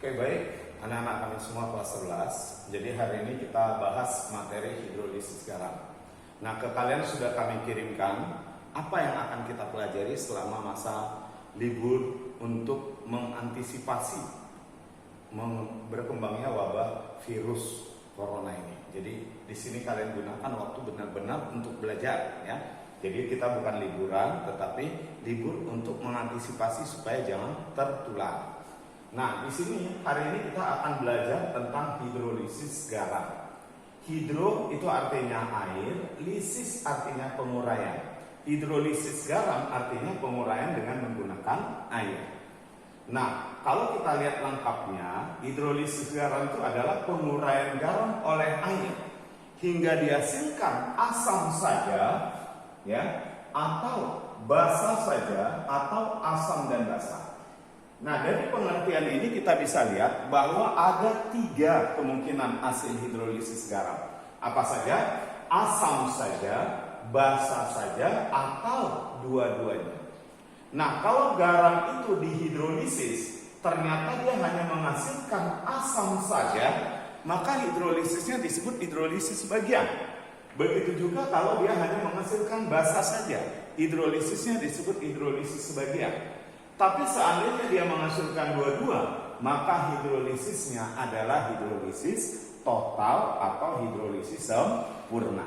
Oke, baik, anak-anak kami semua kelas 11. Jadi hari ini kita bahas materi hidrolisis garam. Nah, ke kalian sudah kami kirimkan apa yang akan kita pelajari selama masa libur untuk mengantisipasi berkembangnya wabah virus corona ini. Jadi di sini kalian gunakan waktu benar-benar untuk belajar, ya. Jadi kita bukan liburan, tetapi libur untuk mengantisipasi supaya jangan tertular. Nah, di sini hari ini kita akan belajar tentang hidrolisis garam. Hidro itu artinya air, lisis artinya penguraian. Hidrolisis garam artinya penguraian dengan menggunakan air. Nah, kalau kita lihat lengkapnya, hidrolisis garam itu adalah penguraian garam oleh air hingga dihasilkan asam saja, ya, atau basa saja, atau asam dan basa. Nah, dari pengertian ini kita bisa lihat bahwa ada 3 kemungkinan hasil hidrolisis garam. Apa saja? Asam saja, basa saja, atau dua-duanya. Nah, kalau garam itu dihidrolisis, ternyata dia hanya menghasilkan asam saja, maka hidrolisisnya disebut hidrolisis sebagian. Begitu juga kalau dia hanya menghasilkan basa saja, hidrolisisnya disebut hidrolisis sebagian. Tapi seandainya dia menghasilkan dua-dua, maka hidrolisisnya adalah hidrolisis total atau hidrolisis sempurna.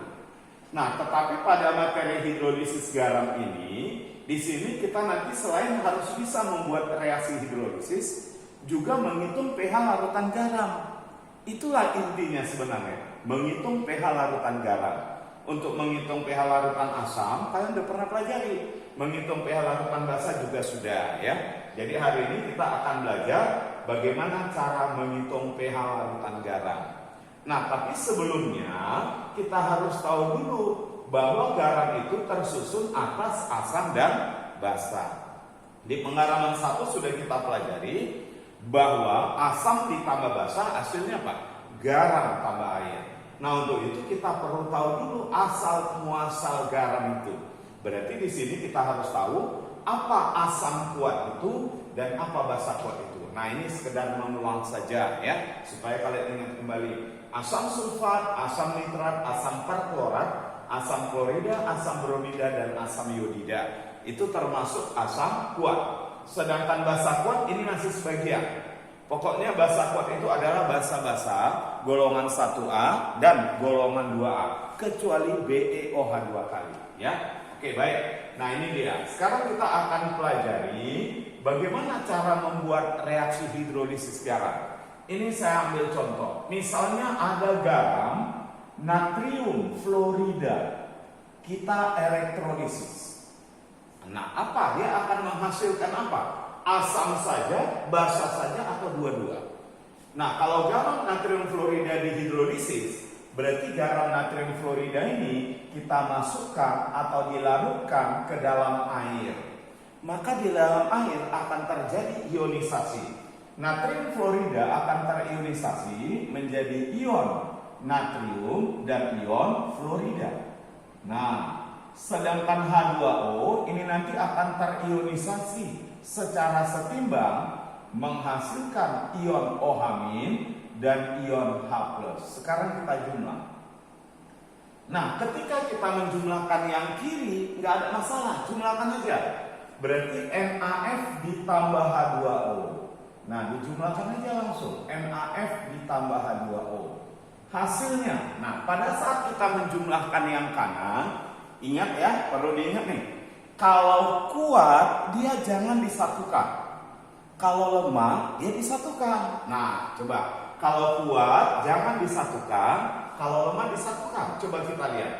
Nah, tetapi pada materi hidrolisis garam ini, di sini kita nanti selain harus bisa membuat reaksi hidrolisis, juga menghitung pH larutan garam. Itulah intinya sebenarnya, menghitung pH larutan garam. Untuk menghitung pH larutan asam, kalian sudah pernah pelajari. Menghitung pH larutan basa juga sudah, ya. Jadi hari ini kita akan belajar bagaimana cara menghitung pH larutan garam. Nah, tapi sebelumnya kita harus tahu dulu bahwa garam itu tersusun atas asam dan basa. Di penggaraman 1 sudah kita pelajari bahwa asam ditambah basa hasilnya apa? Garam tambah air. Nah, untuk itu kita perlu tahu dulu asal muasal garam itu. Berarti di sini kita harus tahu apa asam kuat itu dan apa basa kuat itu. Nah, ini sekedar mengulang saja, ya, supaya kalian ingat kembali. Asam sulfat, asam nitrat, asam perklorat, asam klorida, asam bromida, dan asam iodida. Itu termasuk asam kuat. Sedangkan basa kuat ini masih sebagian. Pokoknya basa kuat itu adalah basa-basa golongan 1A dan golongan 2A, kecuali BeOH 2 kali, ya. Oke, baik. Nah, ini dia. Sekarang kita akan pelajari bagaimana cara membuat reaksi hidrolisis garam. Ini saya ambil contoh. Misalnya ada garam natrium fluorida. Kita elektrolisis. Nah, apa? Dia akan menghasilkan apa? Asam saja, basa saja, atau dua-dua. Nah, kalau garam natrium fluorida dihidrolisis, berarti garam natrium fluorida ini kita masukkan atau dilarutkan ke dalam air. Maka di dalam air akan terjadi ionisasi. Natrium fluorida akan terionisasi menjadi ion natrium dan ion fluorida. Nah, sedangkan H2O ini nanti akan terionisasi secara setimbang menghasilkan ion OH- dan ion H+. Sekarang kita jumlah. Nah, ketika kita menjumlahkan yang kiri, nggak ada masalah, jumlahkan aja. Berarti NaF ditambah H2O. Nah, dijumlahkan aja langsung. NaF ditambah H2O. Hasilnya, nah, pada saat kita menjumlahkan yang kanan, ingat ya, perlu diingat nih. Kalau kuat, dia jangan disatukan. Kalau lemah, dia disatukan. Nah, coba. Kalau kuat, jangan disatukan. Kalau lemah, disatukan. Coba kita lihat.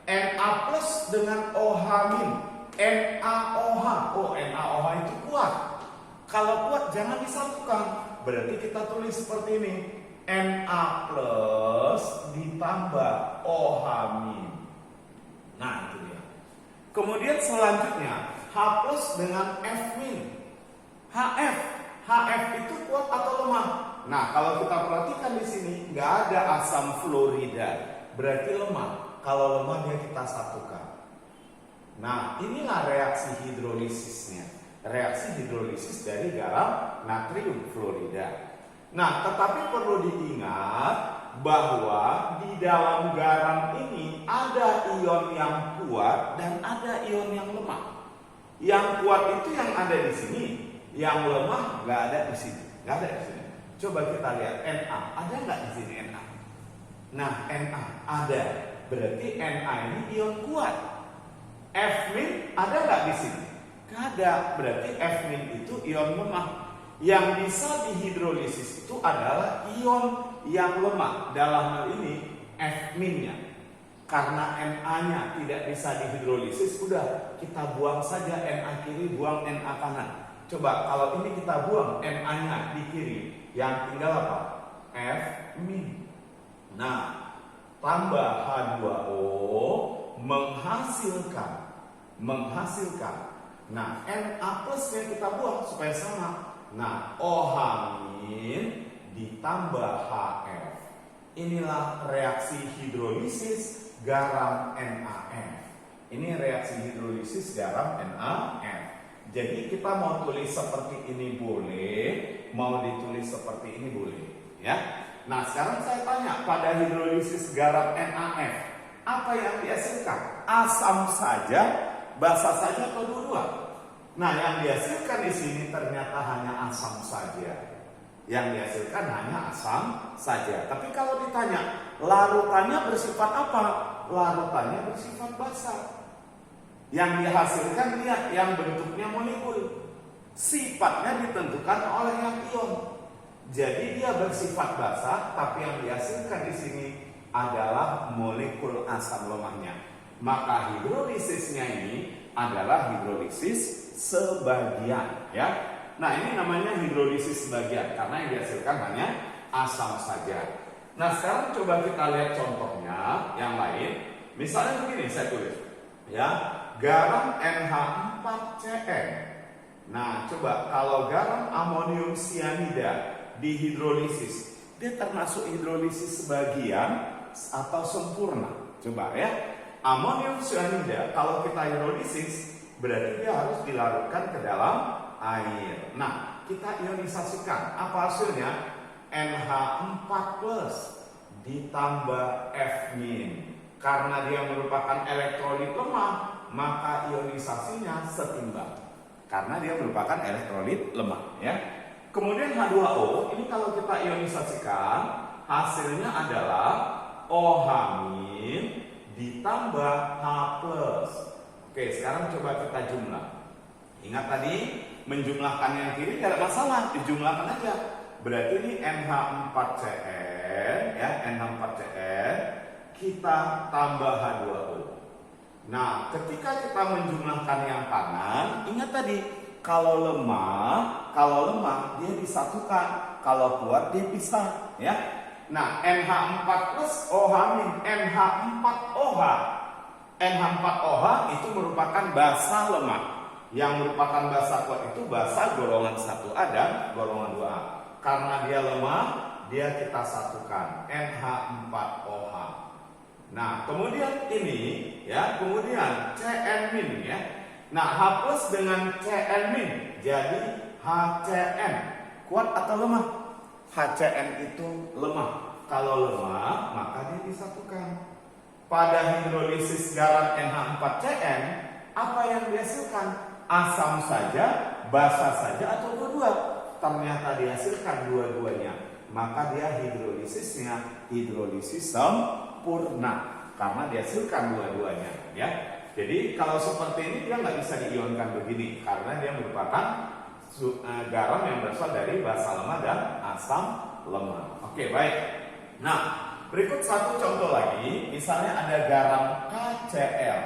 Na plus dengan OH-. NaOH. Oh, NaOH itu kuat. Kalau kuat, jangan disatukan. Berarti kita tulis seperti ini. Na plus ditambah OH-. Nah, itu dia. Kemudian selanjutnya, H plus dengan F-. HF itu kuat atau lemah? Nah, kalau kita perhatikan di sini nggak ada asam fluorida, berarti lemah. Kalau lemah dia kita satukan. Nah, inilah reaksi hidrolisisnya. Reaksi hidrolisis dari garam natrium fluorida. Nah, tetapi perlu diingat bahwa di dalam garam ini ada ion yang kuat dan ada ion yang lemah. Yang kuat itu yang ada di sini, yang lemah nggak ada di sini, nggak ada di sini. Coba kita lihat Na, ada nggak di sini Na? Nah, Na ada, berarti Na ini ion kuat. F- ada nggak di sini? Nggak ada, berarti F- itu ion lemah. Yang bisa dihidrolisis itu adalah ion yang lemah. Dalam hal ini F-nya. Karena Na-nya tidak bisa dihidrolisis, udah kita buang saja Na kiri, buang Na kanan. Coba kalau ini kita buang Na-nya di kiri, yang tinggal apa? F-. Nah, tambah H2O menghasilkan. Nah, Na plusnya kita buang supaya sama. Nah, OH- ditambah HF. Inilah reaksi hidrolisis garam NaF. Ini reaksi hidrolisis garam NaF. Jadi kita mau tulis seperti ini boleh, mau ditulis seperti ini boleh, ya. Nah, sekarang saya tanya, pada hidrolisis garam NaF, apa yang dihasilkan? Asam saja, basa saja, atau dua-dua? Nah, yang dihasilkan di sini ternyata hanya asam saja. Yang dihasilkan hanya asam saja. Tapi kalau ditanya, larutannya bersifat apa? Larutannya bersifat basa. Yang dihasilkan lihat, yang bentuknya molekul. Sifatnya ditentukan oleh yang ion. Jadi dia bersifat basa, tapi yang dihasilkan di sini adalah molekul asam lemahnya. Maka hidrolisisnya ini adalah hidrolisis sebagian, ya. Nah, ini namanya hidrolisis sebagian karena yang dihasilkan hanya asam saja. Nah, sekarang coba kita lihat contohnya yang lain. Misalnya begini, saya tulis, ya, garam NH4Cl. Nah, coba kalau garam amonium sianida dihidrolisis, dia termasuk hidrolisis sebagian atau sempurna? Coba ya, amonium sianida kalau kita hidrolisis berarti dia harus dilarutkan ke dalam air. Nah, kita ionisasikan. Apa hasilnya? NH4+ ditambah F-. Karena dia merupakan elektrolit lemah, maka ionisasinya setimbang. Karena dia merupakan elektrolit lemah, ya. Kemudian H2O, ini kalau kita ionisasikan, hasilnya adalah OH- ditambah H+. Oke, sekarang coba kita jumlah. Ingat tadi menjumlahkan yang kiri tidak ada masalah, dijumlahkan aja. Berarti ini NH4Cl, ya, NH4Cl kita tambah H2O. Nah, ketika kita menjumlahkan yang kanan, ingat tadi kalau lemah dia disatukan, kalau kuat dia pisah, ya. Nah, NH4 plus OH-, NH4OH. NH4OH itu merupakan basa lemah. Yang merupakan basa kuat itu basa golongan 1A dan golongan 2A. Karena dia lemah, dia kita satukan NH4OH. Nah, kemudian ini, ya, kemudian Cn-, ya. Nah, H plus dengan Cn- jadi HCN. Kuat atau lemah? HCN itu lemah. Kalau lemah, maka dia disatukan. Pada hidrolisis garam NH4Cn, apa yang dihasilkan? Asam saja, basa saja, atau dua-dua? Ternyata dihasilkan dua-duanya. Maka dia hidrolisisnya hidrolisis sempurna karena dihasilkan dua-duanya, ya. Jadi kalau seperti ini dia nggak bisa diionkan begini karena dia merupakan garam yang berasal dari basa lemah dan asam lemah. Oke, baik. Nah, berikut satu contoh lagi. Misalnya ada garam KCl,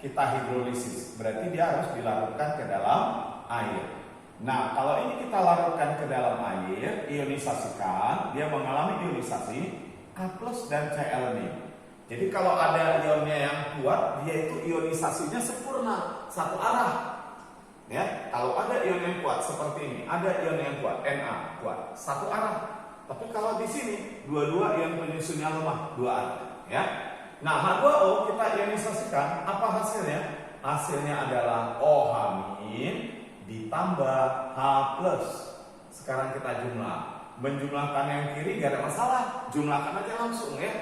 kita hidrolisis, berarti dia harus dilarutkan ke dalam air. Nah, kalau ini kita larutkan ke dalam air, ionisasikan, dia mengalami ionisasi K+ dan Cl nih. Jadi kalau ada ionnya yang kuat, dia itu ionisasinya sempurna, satu arah. Ya, kalau ada ion yang kuat seperti ini, ada ion yang kuat, Na kuat, satu arah. Tapi kalau di sini dua-dua ion penyusunnya lemah, dua arah, ya. Nah, H2O kita ionisasikan, apa hasilnya? Hasilnya adalah OH- ditambah H+. Sekarang kita jumlah. menjumlahkan yang kiri gak ada masalah, jumlahkan aja langsung ya.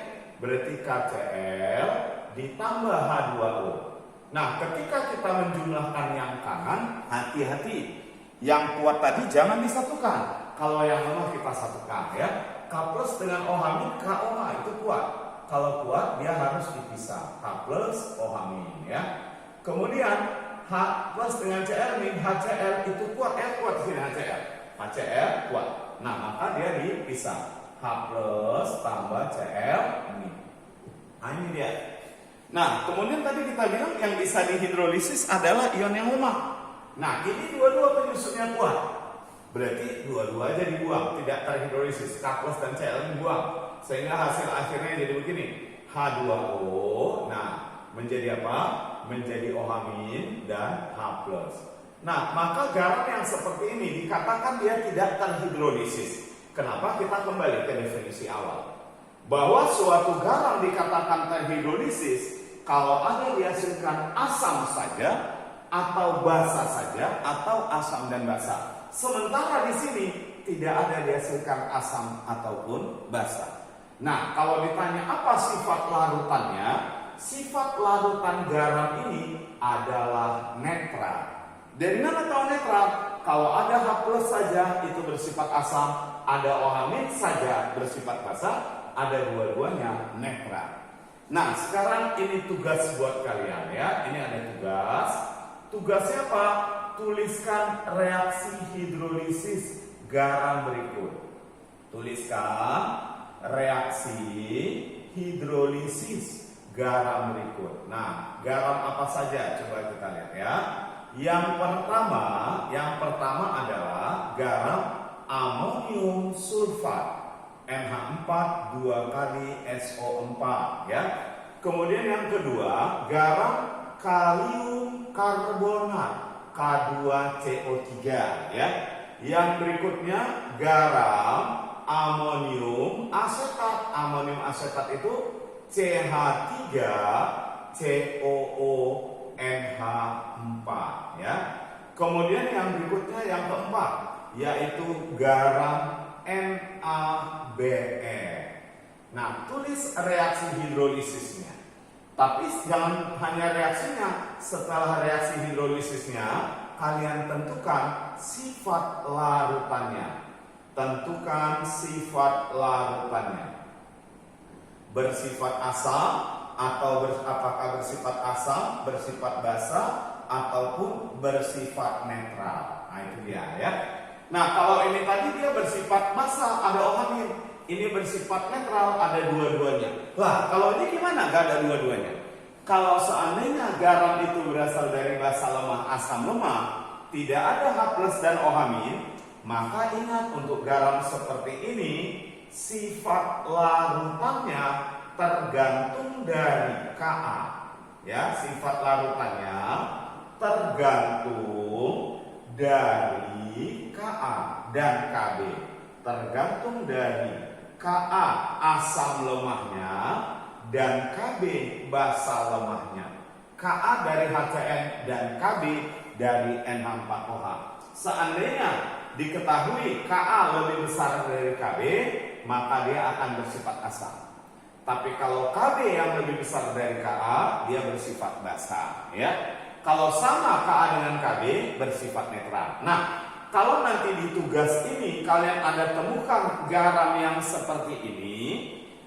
Berarti KCl ditambah H2O. Nah, ketika kita menjumlahkan yang kanan, hati-hati. Yang kuat tadi jangan disatukan. Kalau yang lemah kita satukan ya. K plus dengan OH- KOH itu kuat. Kalau kuat dia harus dipisah. K plus OH- ya. Kemudian H plus dengan Cl min HCl itu kuat kuat di sini HCl. HCl kuat. Nah, maka dia dipisah. H plus tambah Cl min. Nah, ini dia. Nah, kemudian tadi kita bilang yang bisa dihidrolisis adalah ion yang lemah. Nah, ini dua-dua penyusunnya kuat. Berarti dua-dua aja dibuang, tidak terhidrolisis. K plus dan Cl dibuang. Sehingga hasil akhirnya jadi begini. H2O, nah menjadi apa? Menjadi OH- dan H+. Nah, maka garam yang seperti ini dikatakan dia tidak terhidrolisis. Kenapa? Kita kembali ke definisi awal. Bahwa suatu garam dikatakan terhidrolisis kalau ada dihasilkan asam saja, atau basa saja, atau asam dan basa. Sementara di sini tidak ada dihasilkan asam ataupun basa. Nah, kalau ditanya apa sifat larutannya, sifat larutan garam ini adalah netral. Dari mana tahu netral? Kalau ada H+ saja itu bersifat asam, ada OH- saja bersifat basa, ada dua-duanya netral. Nah, sekarang ini tugas buat kalian ya. Ini ada tugas. Tugasnya apa? Tuliskan reaksi hidrolisis garam berikut. Tuliskan reaksi hidrolisis garam berikut. Nah, garam apa saja? Coba kita lihat ya. Yang pertama adalah garam amonium sulfat. NH4 2 kali SO4 ya. Kemudian yang kedua, garam kalium karbonat K2CO3 ya. Yang berikutnya garam amonium asetat. Amonium asetat itu CH3COONH4 ya. Kemudian yang berikutnya yang keempat yaitu garam NaBr. Nah, tulis reaksi hidrolisisnya. Tapi jangan hanya reaksinya. Setelah reaksi hidrolisisnya, kalian tentukan sifat larutannya. Tentukan sifat larutannya. Bersifat asam atau apakah bersifat asam, bersifat basa ataupun bersifat netral. Nah, itu dia ya. Nah, kalau ini tadi dia bersifat basa, ada OH-. Ini bersifat netral, ada dua-duanya. Lah, kalau ini gimana? Gak ada dua-duanya. Kalau seandainya garam itu berasal dari basa lemah, asam lemah, tidak ada H+ dan OH-, maka ingat untuk garam seperti ini, sifat larutannya tergantung dari Ka. Ya, sifat larutannya tergantung dari Ka dan Kb. Tergantung dari Ka asam lemahnya dan Kb basa lemahnya. Ka dari HCN dan Kb dari NH4OH. Seandainya diketahui Ka lebih besar dari Kb, maka dia akan bersifat asam. Tapi kalau Kb yang lebih besar dari Ka, dia bersifat basa ya. Kalau sama Ka dengan Kb bersifat netral. Nah, kalau nanti di tugas ini kalian ada temukan garam yang seperti ini,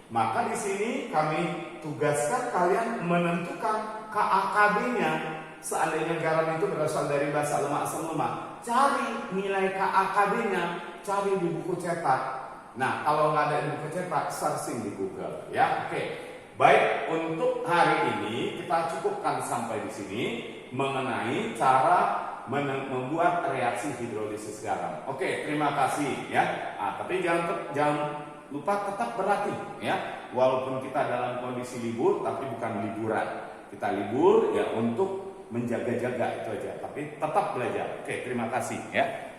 maka di sini kami tugaskan kalian menentukan KaKb-nya. Seandainya garam itu berasal dari basa lemah asam lemah, cari nilai KaKb-nya, cari di buku cetak. Nah, kalau nggak ada di buku cetak, searching di Google ya. Oke. Baik, untuk hari ini kita cukupkan sampai di sini mengenai cara membuat reaksi hidrolisis garam. Oke, terima kasih ya. Tapi jangan lupa tetap berlatih ya. Walaupun kita dalam kondisi libur, tapi bukan liburan. Kita libur ya untuk menjaga-jaga itu aja. Tapi tetap belajar. Oke, terima kasih ya.